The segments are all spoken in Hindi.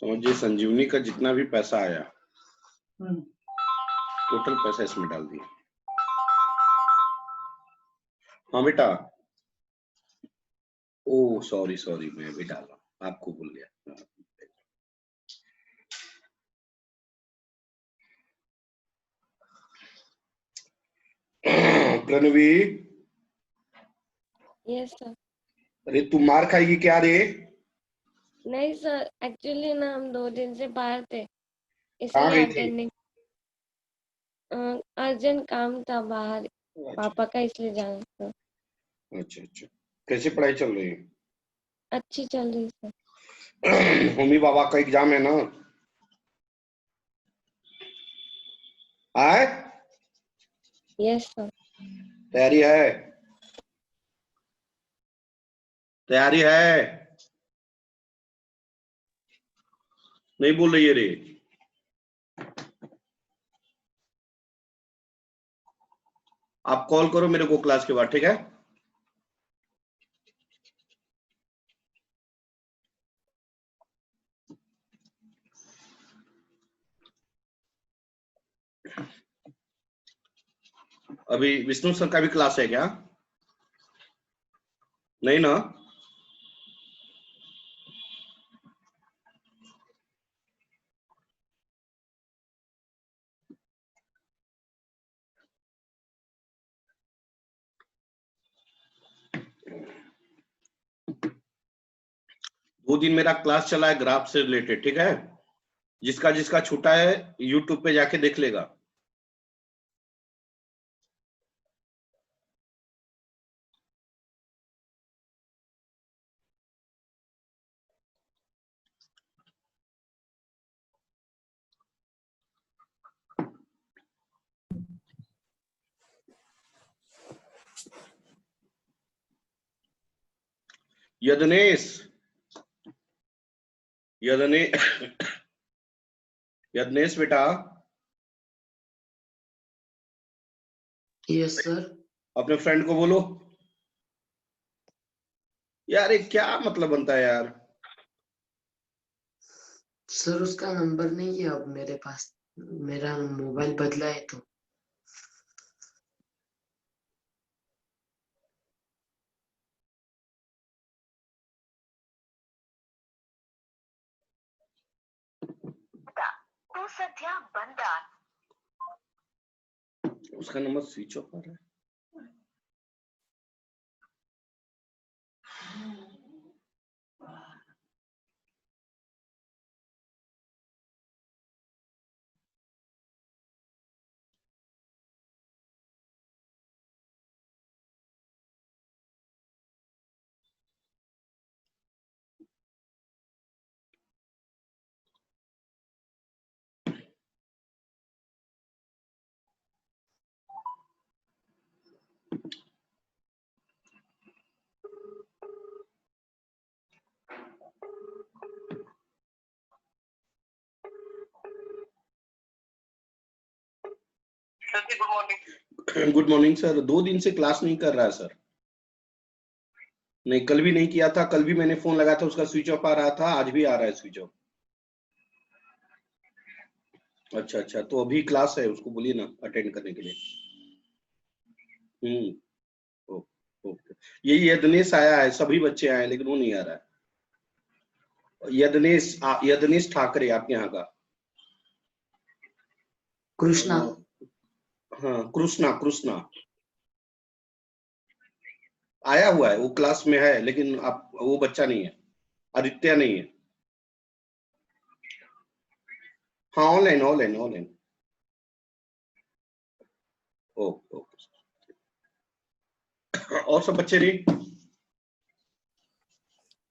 समझिए संजीवनी का जितना भी पैसा आया टोटल पैसा इसमें डाल दिया। हाँ बेटा, ओ सॉरी मैं भी डाला, आपको भूल गया। Pranavi, yes sir. अरे तू मार खाएगी क्या रे? नहीं सर, एक्चुअली ना हम 2 दिन से बाहर थे, कहाँ इसलिए गई थी? अटेंड नहीं। अर्जेंट काम था बाहर पापा का, इसलिए जाना था। अच्छा, कैसे पढ़ाई चल रही है? अच्छी चल रही सर। मम्मी पापा का एग्जाम है ना? आए? Yes sir. तैयारी है? तैयारी है? नहीं बोल रही है रे। आप कॉल करो मेरे को क्लास के बाद, ठीक है? अभी विष्णु सर का भी क्लास है क्या? नहीं ना? दो दिन मेरा क्लास चला है ग्राफ से रिलेटेड, ठीक है? जिसका जिसका छूटा है यूट्यूब पे जाके देख लेगा। यदनेश, यदनेश बेटा। Yes sir. अपने फ्रेंड को बोलो यार, ये क्या मतलब बनता है यार? सर उसका नंबर नहीं है अब मेरे पास, मेरा मोबाइल बदला है तो। तो सध्या बंद आहे। उसका नंबर स्विच ऑफ आ रहा है। Good morning sir. 2 दिन से क्लास नहीं कर रहा है सर। नहीं, कल भी नहीं किया था। कल भी मैंने फोन लगाया था, उसका स्विच ऑफ आ रहा था। आज भी आ रहा है स्विच ऑफ। अच्छा, तो अभी क्लास है, उसको बोलिए ना अटेंड करने के लिए। ओके। यही यदनेश आया है, सभी बच्चे आए हैं लेकिन वो नहीं आ रहा है। यदनेश ठाकरे आपके यहाँ का? कृष्णा। हाँ, कृष्णा आया हुआ है, वो क्लास में है, लेकिन आप वो बच्चा नहीं है, आदित्य नहीं है। हाँ, ऑनलाइन। ओके। और सब बच्चे नहीं?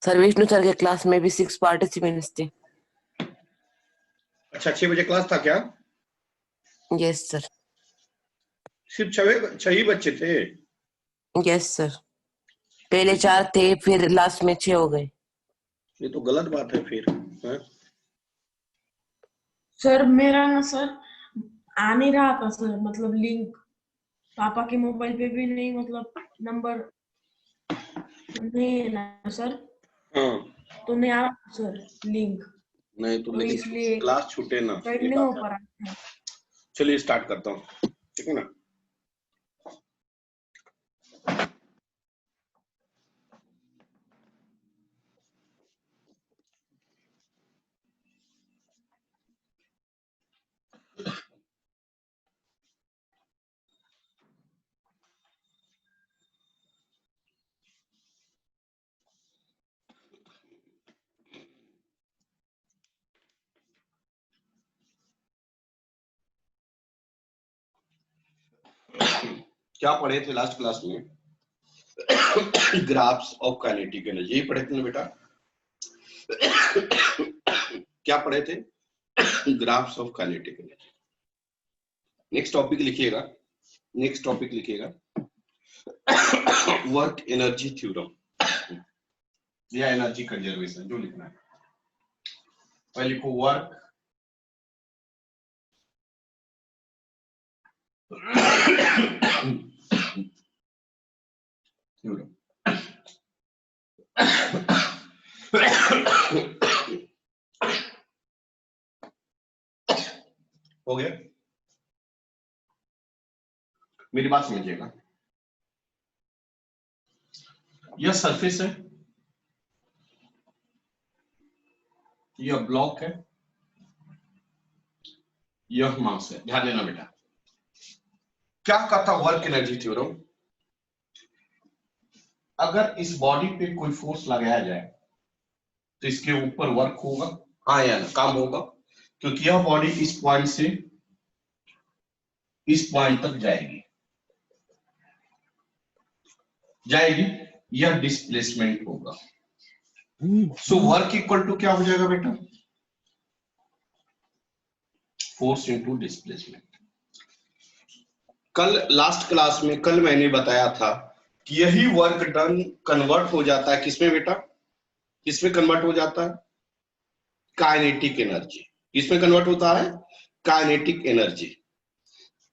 सर विष्णु सर के क्लास में भी 6 पार्टिसिपेंट्स थे। अच्छा, 6 बजे क्लास था क्या? Yes sir. सिर्फ 6 ही बच्चे थे? यस सर, पहले 4 थे, फिर लास्ट में 6 हो गए। ये तो गलत बात है फिर। है? सर मेरा ना सर आ नहीं रहा था सर, मतलब लिंक पापा के मोबाइल पे भी नहीं, मतलब नंबर नहीं है ना सर। हाँ, तो नहीं आ रहा सर लिंक। नहीं तो तो लेकिन इसलिए क्लास छूटे ना, ज्वाइन ये नहीं हो बात पा है। रहा था। चलिए स्टार्ट करता हूँ, ठीक है ना। क्या पढ़े थे लास्ट क्लास में? ग्राफ्स ऑफ काइनेटिक एनर्जी, यही पढ़े थे ना बेटा? क्या पढ़े थे? Graphs of kinetic energy. Next topic लिखिएगा, नेक्स्ट टॉपिक लिखिएगा वर्क एनर्जी थ्योरम या एनर्जी कंजर्वेशन, जो लिखना है। पहले लिखो वर्क थ्योरम। हो गया? मेरी बात समझिएगा, यह सरफेस है, यह ब्लॉक है, यह मास है। ध्यान देना बेटा, क्या कहता वर्क एनर्जी थ्योरम? अगर इस बॉडी पे कोई फोर्स लगाया जाए तो इसके ऊपर वर्क होगा, हाँ या ना, काम होगा, क्योंकि यह बॉडी इस पॉइंट से इस पॉइंट तक जाएगी, यह डिस्प्लेसमेंट होगा। सो वर्क इक्वल टू क्या हो जाएगा बेटा? Force into displacement. कल लास्ट क्लास में कल मैंने बताया था कि यही वर्क डन कन्वर्ट हो जाता है किसमें बेटा? किसमें कन्वर्ट हो जाता है? Kinetic energy. किसमें कन्वर्ट होता है? Kinetic energy.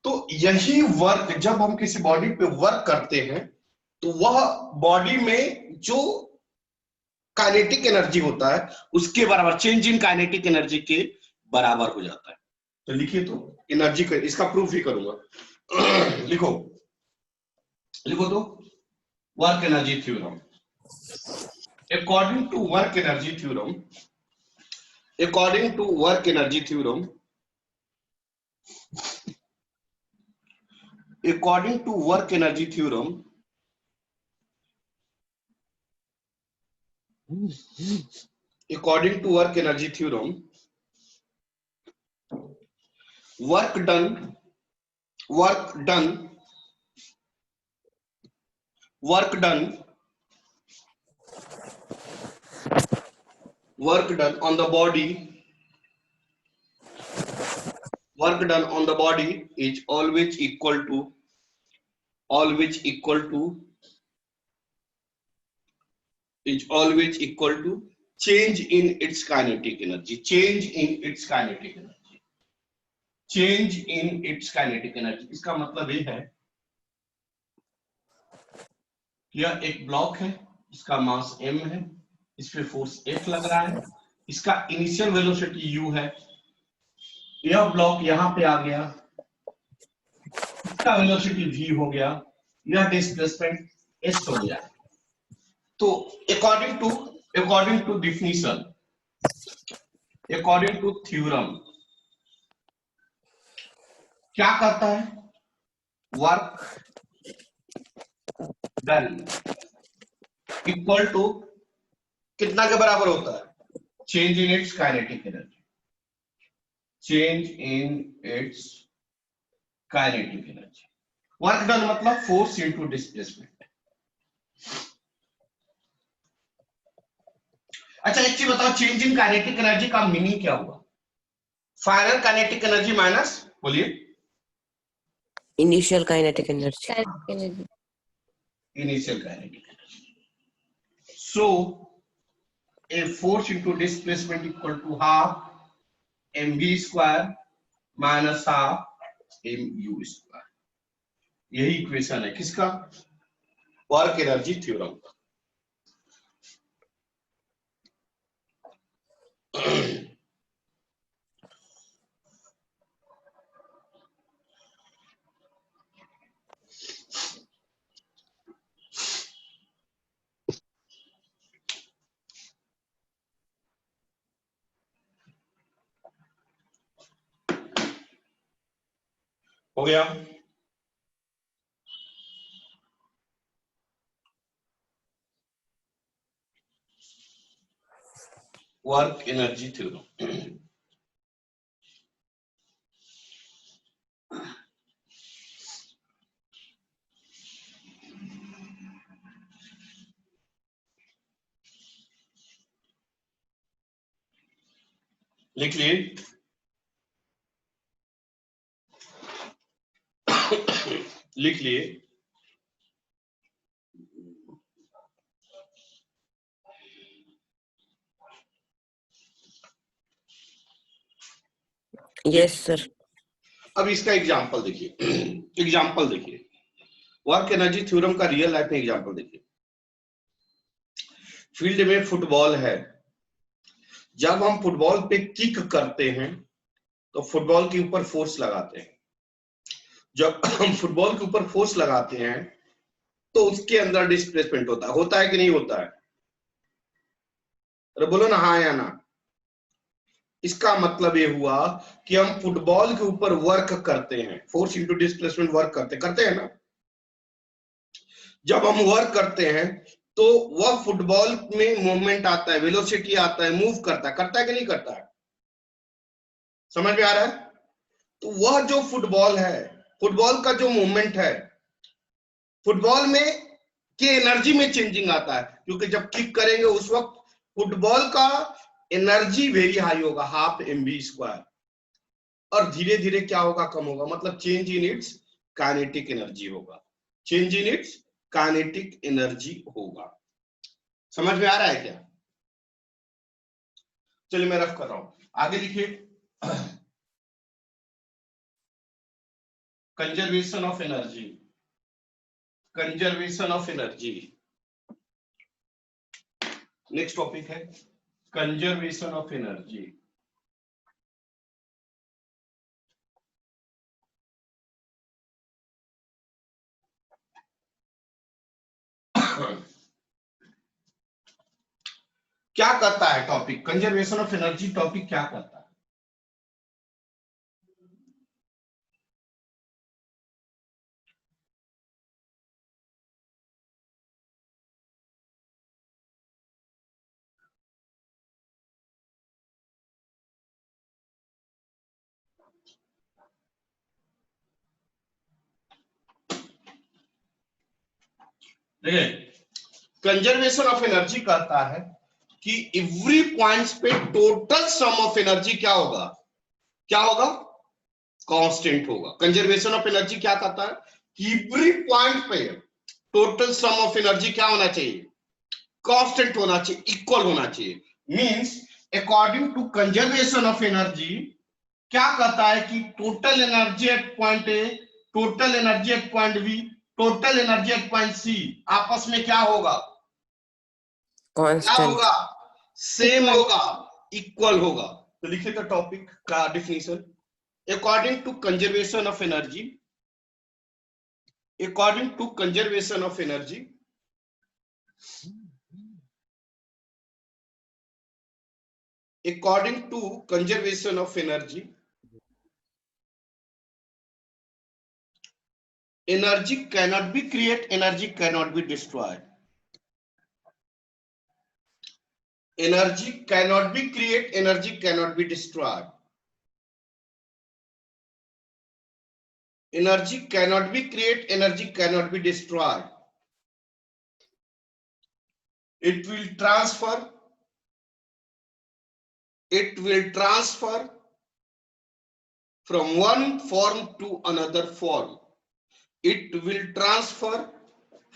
तो यही वर्क जब हम किसी बॉडी पे वर्क करते हैं तो वह बॉडी में जो काइनेटिक एनर्जी होता है उसके बराबर, चेंज इन काइनेटिक एनर्जी के बराबर हो जाता है। तो लिखिए तो एनर्जी का, इसका प्रूफ ही करूंगा। लिखो लिखो तो work energy theorem. According to work energy theorem, according to work energy theorem, according to work energy theorem, according to work energy theorem, work done on the body, work done on the body is always equal to change in its kinetic energy, change in its kinetic energy, change in its kinetic energy। इसका मतलब ये है यह एक ब्लॉक है, इसका मास m है, इस पे फोर्स F लग रहा है, इसका इनिशियल वेलोसिटी u है, यह ब्लॉक यहां पे आ गया, इसका वेलोसिटी v हो गया, यह डिस्प्लेसमेंट s हो गया। तो according to definition, according to theorem, क्या कहता है? वर्क डन इक्वल टू कितना के बराबर होता है? Change in its kinetic energy, change in its kinetic energy. Work done मतलब फोर्स इनटू डिस्प्लेसमेंट। अच्छा एक चीज बताओ, चेंज इन काइनेटिक एनर्जी का मीनिंग क्या हुआ? फाइनल काइनेटिक एनर्जी माइनस, बोलिए, initial kinetic energy. Energy. Initial kinetic energy. So a force into displacement equal to half mv square minus half mu square। यही इक्वेशन है किसका? वर्क एनर्जी थ्योरम का। गया? Work energy theorem. लिख लिए? लिख लिए? Yes sir. अब इसका एग्जांपल देखिए। एग्जांपल देखिए, वर्क एनर्जी थ्योरम का रियल लाइफ में एग्जांपल देखिए। फील्ड में फुटबॉल है, जब हम फुटबॉल पे किक करते हैं तो फुटबॉल के ऊपर फोर्स लगाते हैं। जब हम फुटबॉल के ऊपर फोर्स लगाते हैं तो उसके अंदर डिस्प्लेसमेंट होता है कि नहीं होता है? अरे बोलो ना हाँ या ना। इसका मतलब ये हुआ कि हम फुटबॉल के ऊपर वर्क करते हैं, फोर्स इंटू डिस्प्लेसमेंट वर्क करते हैं ना। जब हम वर्क करते हैं तो वह फुटबॉल में मूवमेंट आता है, वेलोसिटी आता है, मूव करता है कि नहीं करता है? समझ में आ रहा है? तो वह जो फुटबॉल है, फुटबॉल का जो मूवमेंट है, फुटबॉल में की एनर्जी में चेंजिंग आता है, क्योंकि जब किक करेंगे उस वक्त फुटबॉल का एनर्जी वेरी हाई होगा, 12 mv², और धीरे धीरे क्या होगा, कम होगा, मतलब change in its kinetic energy होगा, change in its kinetic energy होगा। समझ में आ रहा है क्या? चलिए मैं रफ कर रहा हूं, आगे लिखिए। Conservation of energy, conservation of energy next topic है, कंजर्वेशन ऑफ एनर्जी। क्या करता है topic? Conservation of energy topic क्या करता है? देखिए, कंजर्वेशन ऑफ एनर्जी कहता है कि एवरी पॉइंट्स पे टोटल सम ऑफ एनर्जी क्या होगा? क्या होगा? कांस्टेंट होगा। कंजर्वेशन ऑफ एनर्जी क्या कहता है कि एवरी पॉइंट पे टोटल सम ऑफ एनर्जी क्या होना चाहिए? कांस्टेंट होना चाहिए, इक्वल होना चाहिए। Means according to conservation of energy क्या कहता है कि total energy at point A, total energy at point B, total energy at point C आपस में क्या होगा? क्या कांस्टेंट। होगा? सेम होगा, इक्वल होगा। तो लिखिए तो टॉपिक का definition, according to conservation of energy, according to conservation of energy, according to conservation of energy, energy cannot be created, energy cannot be destroyed, energy cannot be created, energy cannot be destroyed, energy cannot be created, energy cannot be destroyed, it will transfer, it will transfer from one form to another form, it will transfer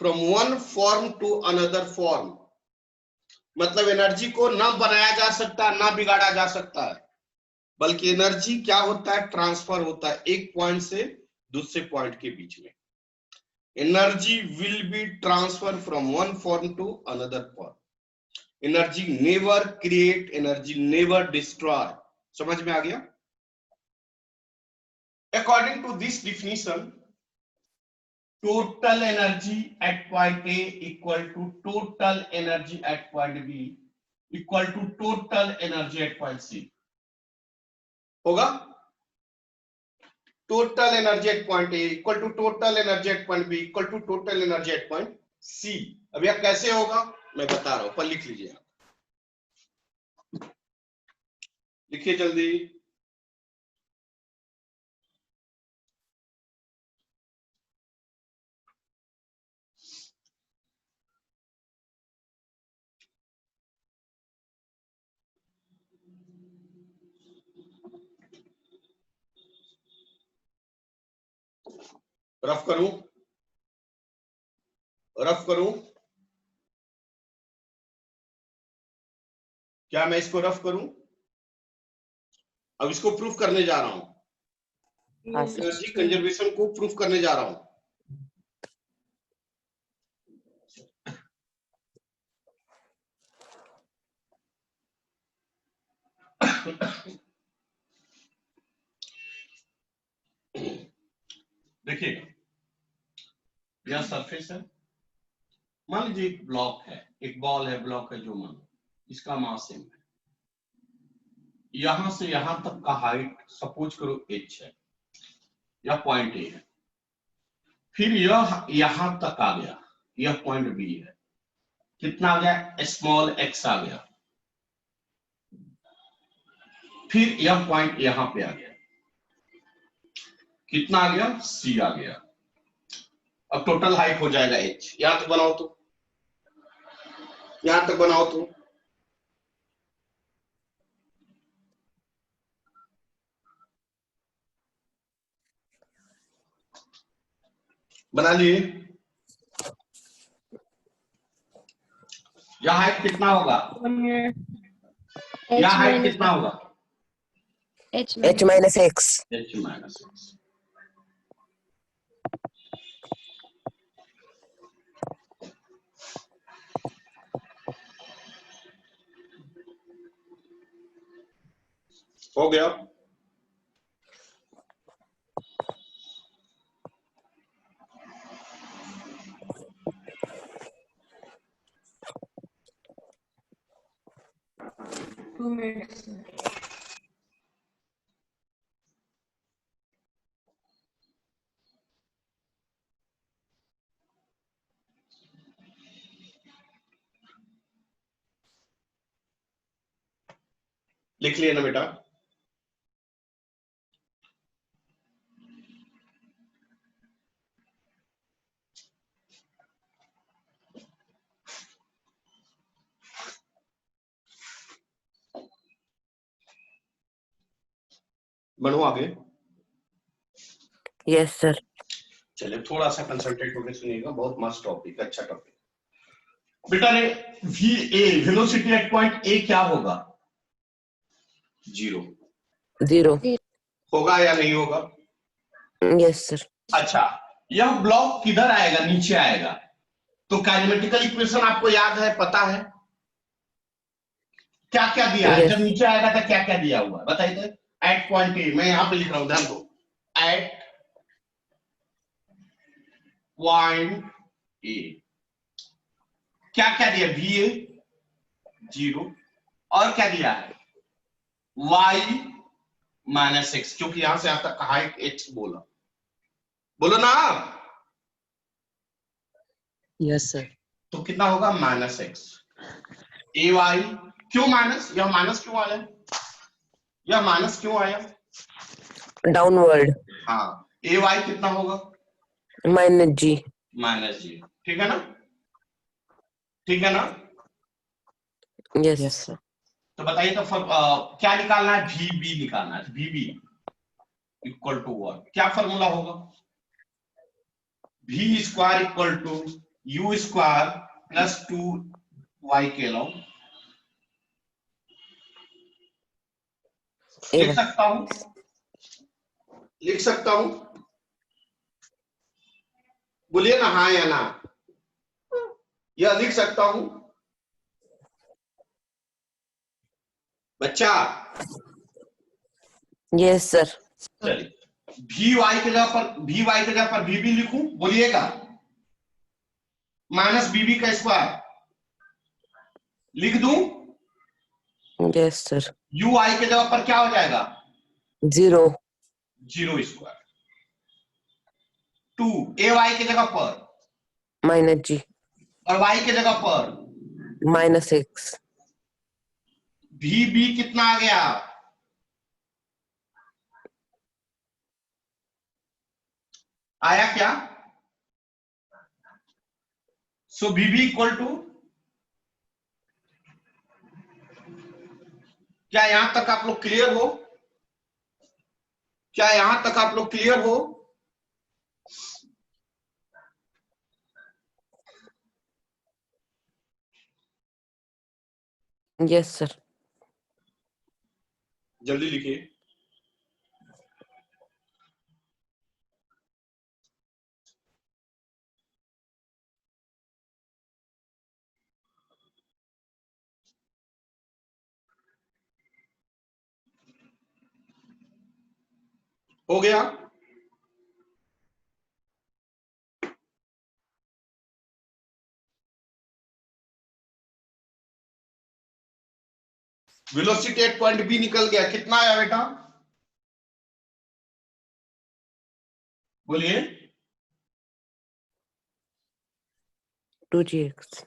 from one form to another form। मतलब एनर्जी को ना बनाया जा सकता, ना बिगाड़ा जा सकता है, बल्कि एनर्जी क्या होता है? ट्रांसफर होता है एक पॉइंट से दूसरे पॉइंट के बीच में। Energy will be transfer from one form to another form. Energy never create, energy never destroy. समझ में आ गया? According to this definition, total energy at point A equal to total energy at point B equal to total energy at point C होगा। Total energy at point A equal to total energy at point B equal to total energy at point C. अब यह कैसे होगा मैं बता रहा हूं, पर लिख लीजिए आप, लिखिए जल्दी। रफ करूं, रफ करूं, क्या मैं इसको रफ करूं? अब इसको प्रूफ करने जा रहा हूं, हाँ सर। एनर्जी कंजर्वेशन को प्रूफ करने जा रहा हूं। देखिए यह सरफेस है, मान लीजिए एक ब्लॉक है, एक बॉल है, ब्लॉक है जो मान, इसका मास m है, यहां से यहां तक का हाइट सपोज करो h है, यह पॉइंट a है, फिर यह यहां तक आ गया, यह पॉइंट b है, कितना आ गया, स्मॉल x आ गया, फिर यह पॉइंट यहां पे आ गया, कितना आ गया, c आ गया। अब टोटल हाइट हो जाएगा h, यहां तक बनाओ तो, यहां तक बनाओ तो, बना लिए। यह हाइट कितना होगा, यह हाइट कितना होगा, h h minus x। h minus x. हो गया। Two minutes. लिख लिया ना बेटा? बढ़ो आगे। Yes sir. चलिए थोड़ा सा कंसंट्रेट होकर सुनिएगा, बहुत मस्त टॉपिक, अच्छा टॉपिक बेटा। रे V A velocity at point A क्या होगा, 0 0। होगा या नहीं होगा? Yes sir. अच्छा, यह ब्लॉक किधर आएगा, नीचे आएगा, तो काइनेमेटिकल इक्वेशन आपको याद है, पता है क्या क्या दिया है? Yes. जब नीचे आएगा तो क्या क्या दिया हुआ है बताइए। एट पॉइंट ए, मैं यहां पे लिख रहा हूं, ध्यान दो, एट पॉइंट ए क्या क्या दिया, वी ए 0, और क्या दिया है, y माइनस एक्स, क्योंकि यहां से यहां तक हाइट h बोला, बोलो ना। Yes sir. तो कितना होगा, माइनस एक्स ए वाई। क्यों माइनस, यह माइनस क्यों आया, यह माइनस क्यों आया, डाउनवर्ड। हाँ, ए वाई कितना होगा, माइनस g। माइनस जी, ठीक है ना, ठीक है ना। Yes yes sir. तो बताइए तो क्या निकालना है, वी बी निकालना है, V B equal to what, क्या फॉर्मूला होगा, V square equal to U square plus 2y के लॉग। लिख सकता हूं, लिख सकता हूं, बोलिए ना हाँ या ना, यह लिख सकता हूं बच्चा? Yes sir. चलिए वी वाई के जगह पर, वी वाई के जगह पर वी बी लिखूं, बोलिएगा, माइनस बी बी का स्क्वायर लिख दूं, यस सर। यू आई के जगह पर क्या हो जाएगा, 0। 0 स्क्वायर, 2 ए वाई की जगह पर माइनस जी और वाई की जगह पर माइनस एक्स भी बी कितना आ गया? आया क्या? सो बी बी इक्वल टू, क्या यहां तक आप लोग क्लियर हो? क्या यहां तक आप लोग क्लियर हो? यस सर जल्दी लिखिए। हो गया? वेलोसिटी एट पॉइंट बी निकल गया, कितना आया बेटा? बोलिए। 2gx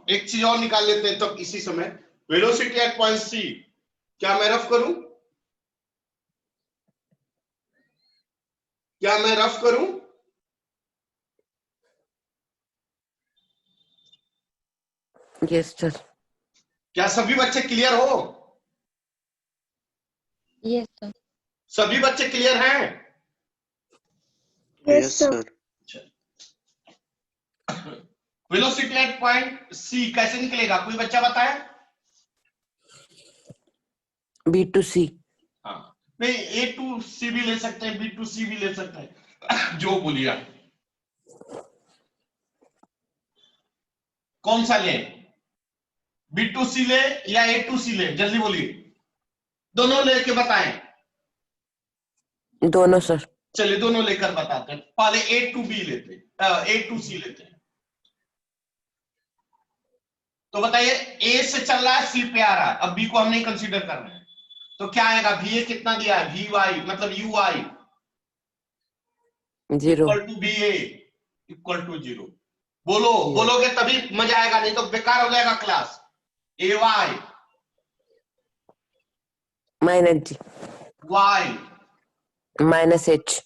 एक चीज और निकाल लेते हैं तब इसी समय। वेलोसिटी एट पॉइंट सी, क्या मैं रफ करूं? क्या मैं रफ करूं? यस सर क्या सभी बच्चे क्लियर हो? Yes sir. सभी बच्चे क्लियर हैं? Yes sir. Velocity at point C कैसे निकलेगा, कोई बच्चा बताए? बी टू सी हाँ, नहीं, ए टू सी भी ले सकते हैं, बी टू सी भी ले सकते हैं, जो बोलिए आप। कौन सा ले? बी टू सी ले या ए टू सी ले? जल्दी बोलिए, दोनों लेके बताएं। दोनों सर चलिए दोनों लेकर बताते हैं। पहले ए टू बी लेते हैं, ए टू सी लेते हैं। तो बताइए, ए से चल रहा है, सी पे आ रहा है, अब बी को हम नहीं कंसीडर कर रहे हैं, तो क्या आएगा? वी ए कितना दिया है? वी वाई मतलब U Y 0 equal to B A equal to 0। बोलो, बोलोगे तभी मजा आएगा, नहीं तो बेकार हो जाएगा class. A Y minus G Y, minus H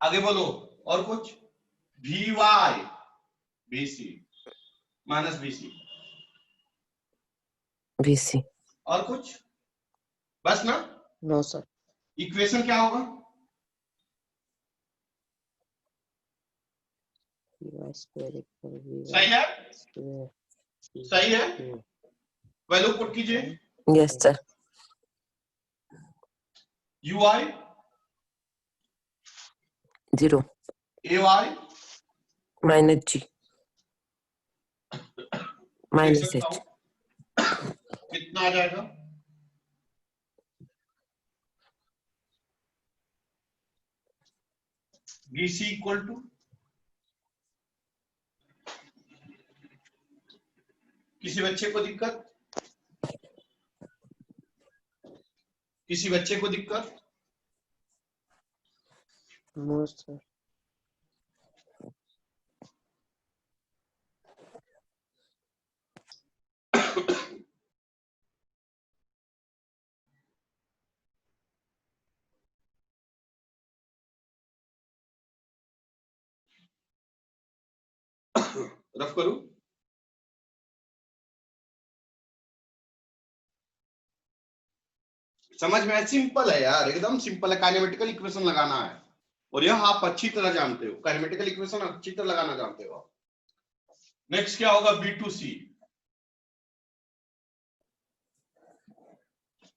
आगे बोलो और कुछ। V Y B C minus B C, B C और कुछ? बस ना? No sir. इक्वेशन क्या होगा? सही है? सही है? वैल्यू पुट कीजिए। Yes sir U I 0 A Y minus G देख माइनस सकता एच हूं कितना आ जाएगा? बी सी इक्वल टू, किसी बच्चे को दिक्कत? किसी बच्चे को दिक्कत? No sir. रफ करूं? समझ में आया? सिंपल है यार, एकदम सिंपल है। काइनेमेटिकल इक्वेशन लगाना है, और यह आप अच्छी तरह जानते हो। काइनेमेटिकल इक्वेशन अच्छी तरह लगाना जानते हो। नेक्स्ट क्या होगा? बी टू सी।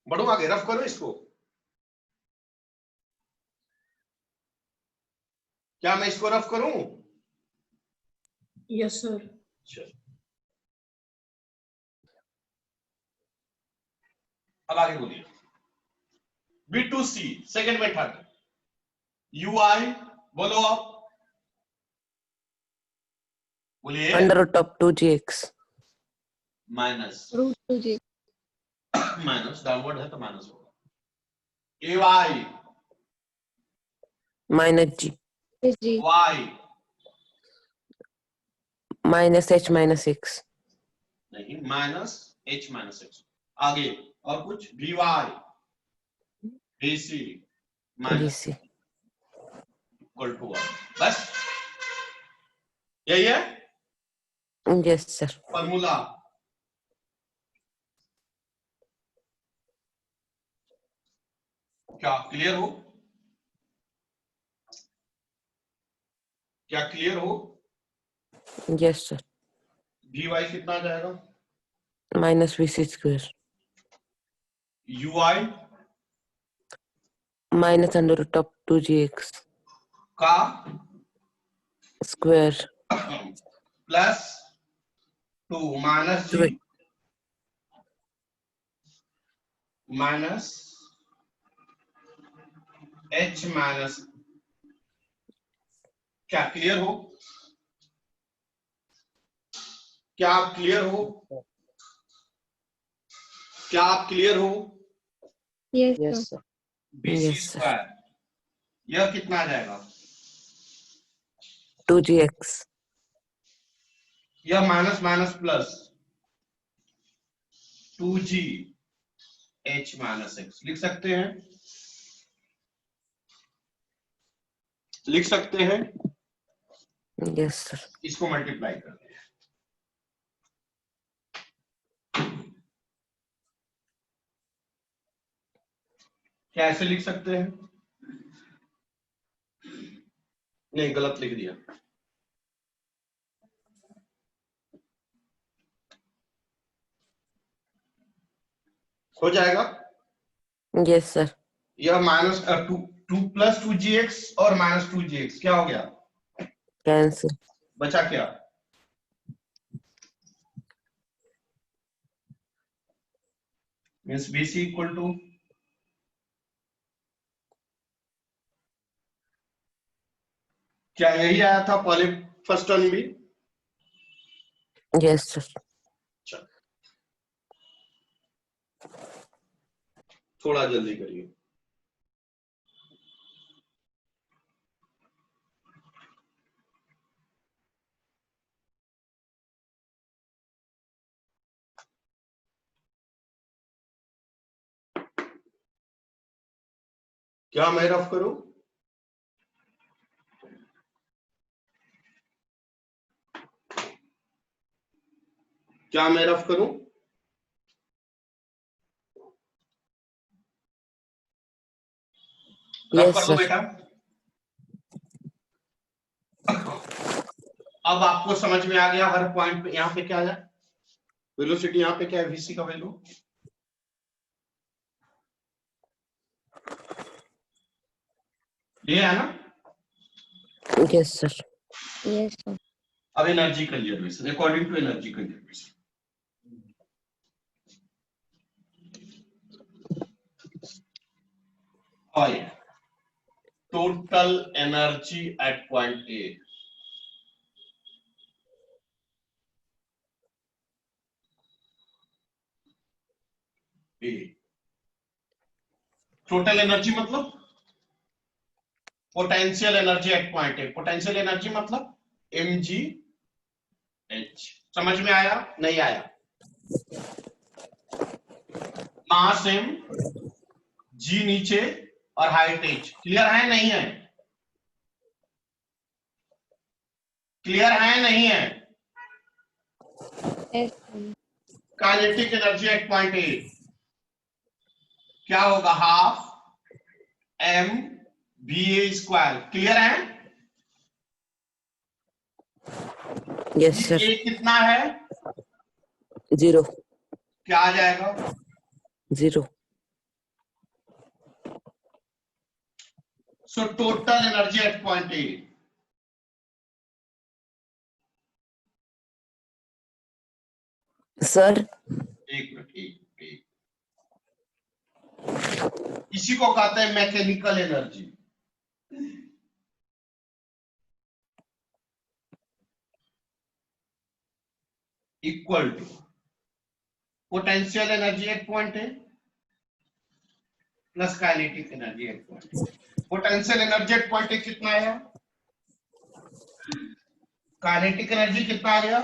बढ़ो आगे, रफ करो इसको। क्या मैं इसको रफ करूं? यस सर चल, अब आगे बोलिए। B to C second method, U I बोलो आप, बोलिए। Under root of 2gx minus root 2g minus downward है तो माइनस होगा। A Y minus G G y minus H minus X नहीं, माइनस h माइनस एक्स। आगे और कुछ, vy bc minus BC equal to 1। बस यही है यस सर फॉर्मूला। क्या क्लियर हो? क्या क्लियर हो? यस सर vy कितना आ जाएगा? Minus V C square uy minus under root of 2gx का square plus 2 minus G minus h minus. क्या क्लियर हो? क्या आप क्लियर हो? क्या आप क्लियर हो? Yes yes sir sir BC Yes, sir. Square यह कितना आ जाएगा? 2gx यह minus minus plus 2g h minus x लिख सकते हैं, लिख सकते हैं। यस सर इसको मल्टीप्लाई करते हैं। क्या ऐसे लिख सकते हैं? नहीं, गलत लिख दिया। हो जाएगा। यस सर यह माइनस टू प्लस 2gx और माइनस 2gx क्या हो गया? कैंसिल बचा क्या? मीन्स BC इक्वल टू क्या यही आया था पहले फर्स्ट टर्म भी? यस सर थोड़ा जल्दी करिए। क्या मैं रफ करूं? क्या मैं रफ करूं? रफ यस कर दो सर बेटा। अब आपको समझ में आ गया हर पॉइंट पे यहाँ पे क्या है वेलोसिटी, यहाँ पे क्या है VC का वैल्यू। ये है ना? यस सर यस सर अब energy conservation according to energy conservation. और total energy at point A total energy मतलब potential energy at point A. Potential energy मतलब mgh। समझ में आया? नहीं आया? मास m, g नीचे और हाइट h। क्लियर है नहीं है? क्लियर है नहीं है? Yes sir kinetic energy at point A क्या होगा? Half m va square. Clear है? यस सर ये कितना है? 0 क्या आ जाएगा? 0 so total energy at point A sir एक मिनट एक इसी को कहते हैं mechanical energy. Equal to potential energy at point A plus kinetic energy at point A. Potential energy at point A कितना आया? काइनेटिक एनर्जी कितना आ गया?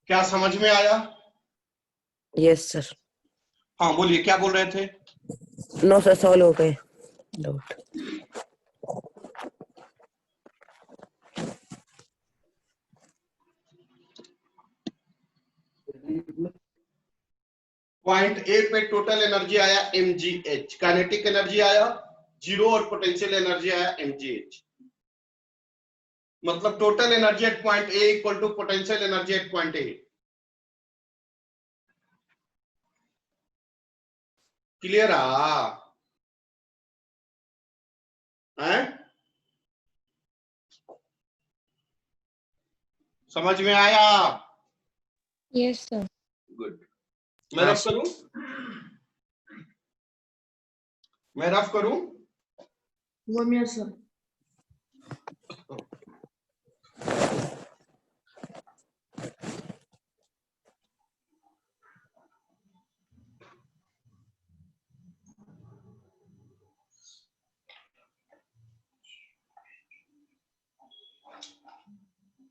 क्या समझ में आया? Yes sir. हाँ बोलिए, क्या बोल रहे थे? नो सर, सॉल्व हो गए डाउट। पॉइंट ए पे टोटल एनर्जी आया mgh, काइनेटिक एनर्जी आया 0 और पोटेंशियल एनर्जी आया mgh। मतलब total energy at point A equal to potential energy at point A. Clear है? समझ में आया? Yes sir. गुड। मैं रफ करूं? मैं रफ करूं? 1 minute sir.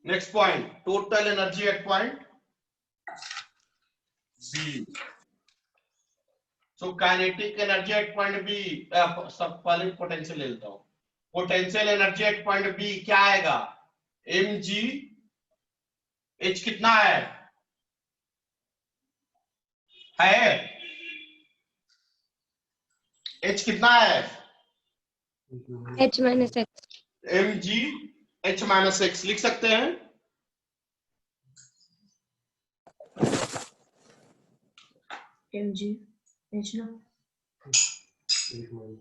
Next point, total energy at point B. So kinetic energy at point B, सब पहले पोटेंशियल ले लेता हूं। Potential energy at point B क्या आएगा? mg h कितना है? h कितना है? h minus x. mg h minus x लिख सकते हैं। mg h ना।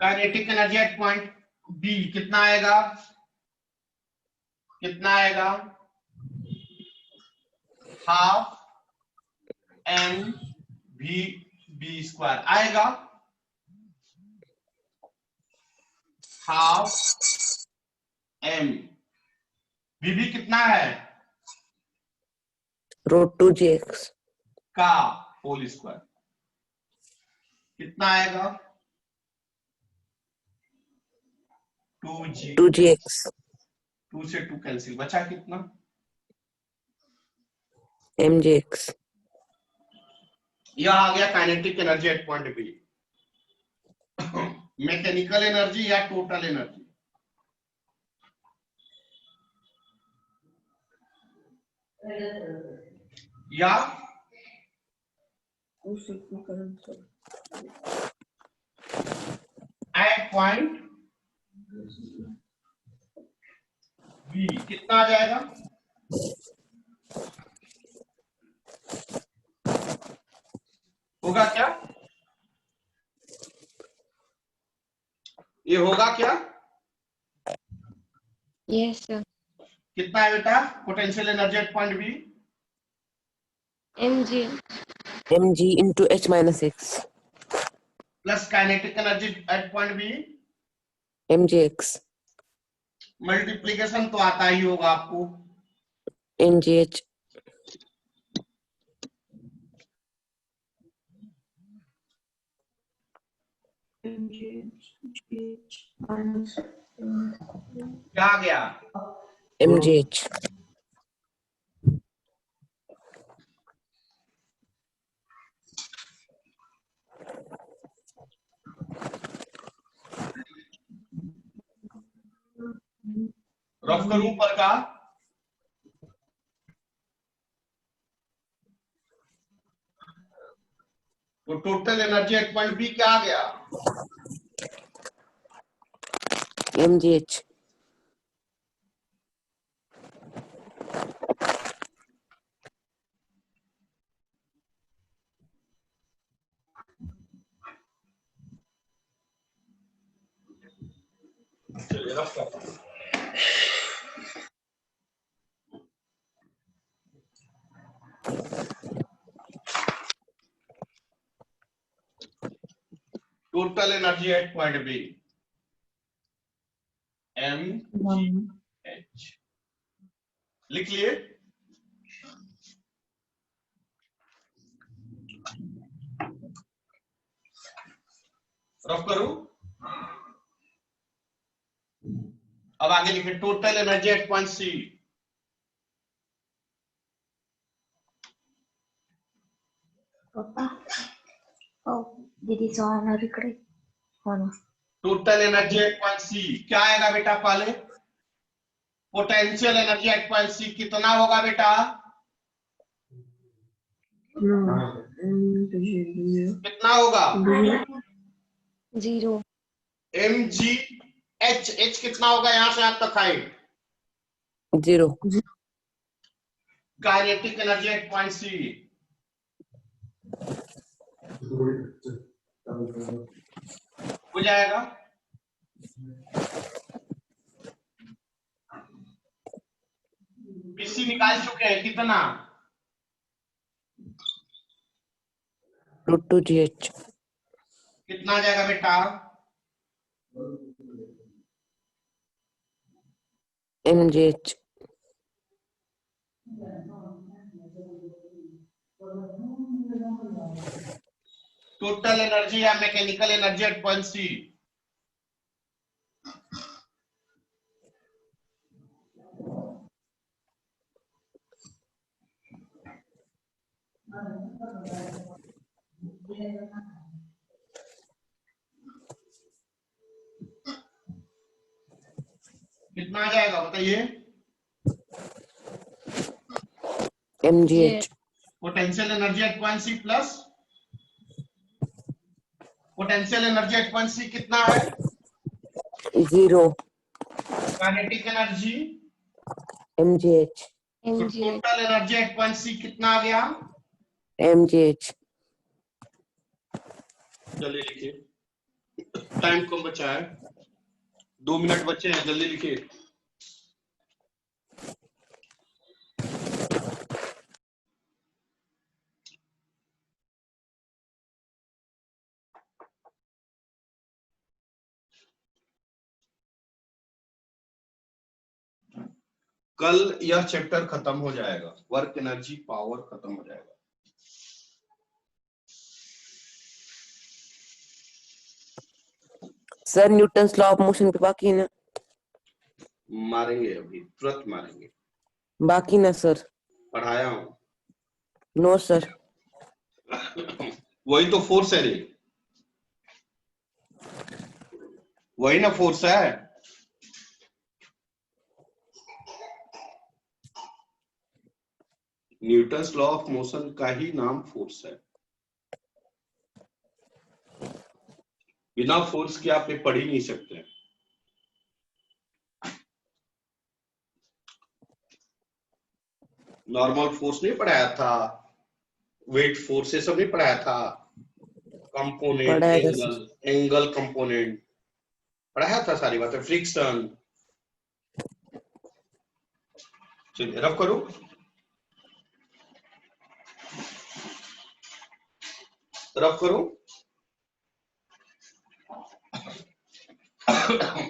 Kinetic energy at point B कितना आएगा? कितना आएगा? Half m v B square आएगा। हाफ एम वी भी कितना है? √2gx का होल स्क्वायर कितना आएगा? 2g। 2gx 2 से 2 कैंसिल, बचा कितना? mgx। यह आ गया kinetic energy at point B. Mechanical energy या टोटल एनर्जी? या उस current sir. At point B कितना आ जाएगा? होगा क्या? ये होगा क्या? Yes sir. कितना है बेटा potential energy at point B? mg mg into h minus x plus kinetic energy at point B mgx multiplication तो आता ही होगा आपको। ngh क्या आ गया? mgh रफ करूं ऊपर का? तो total energy at point B क्या आ गया? mgh चलिए रफ करता हूं। Total energy at point B mgh लिख लिए। रफ करूं? अब आगे लिखे टोटल एनर्जी एट पॉइंट सी। दीदी जाणार इकडे हो ना. टोटल एनर्जी एट पॉइंट सी क्या आएगा बेटा? पहले potential energy at point C कितना होगा बेटा? कितना होगा? 0 mg h कितना होगा यहां से यहां तक height? 0 kinetic energy at point C हो जाएगा। पीसी निकाल चुके हैं कितना? √2gh कितना आ जाएगा बेटा? mgh टोटल एनर्जी या mechanical energy at point C कितना आ जाएगा बताइए? mgh potential energy at point C plus potential energy at point C कितना है? 0 काइनेटिक एनर्जी mgh तो total energy at point C कितना आ गया? mgh जल्दी लिखिए, टाइम कम बचा है, 2 मिनट बचे हैं, जल्दी लिखिए। कल यह चैप्टर खत्म हो जाएगा, वर्क एनर्जी पावर खत्म हो जाएगा। Sir Newton's law of motion पे बाकी है ना? मारेंगे अभी, तुरंत मारेंगे। बाकी ना सर? पढ़ाया हूं। No sir. वही तो फोर्स है रे, वही ना फोर्स है। न्यूटन्स लॉ ऑफ मोशन का ही नाम फोर्स है। बिना फोर्स के आप ये पढ़ ही नहीं सकते। नॉर्मल फोर्स नहीं पढ़ाया था, वेट फोर्स ये सब नहीं पढ़ाया था, कंपोनेंट, एंगल कंपोनेंट पढ़ाया था, सारी बातें, फ्रिक्शन। चलिए रफ करो। रफ करो।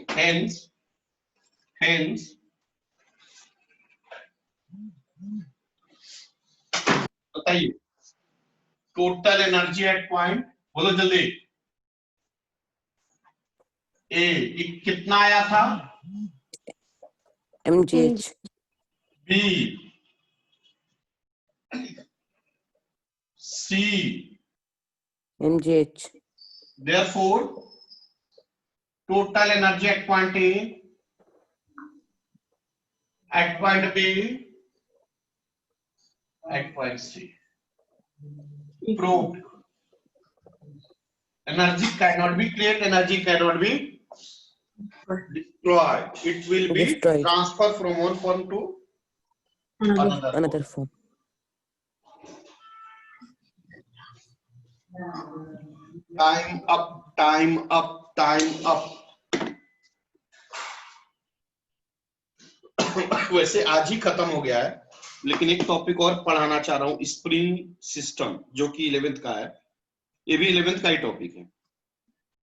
hence बताइए टोटल एनर्जी एट पॉइंट, बोलो जल्दी। ए कितना आया था? mgh B C mgh therefore total energy at point A at point B at point C. Proved. Energy cannot be created, energy cannot be destroyed. It will be Destroyed. transferred from one form to another form. Time up, time up, time up. वैसे आज ही खत्म हो गया है, लेकिन एक टॉपिक और पढ़ाना चाह रहा हूं, स्प्रिंग सिस्टम, जो कि 11th का है। ये भी 11th का ही टॉपिक है।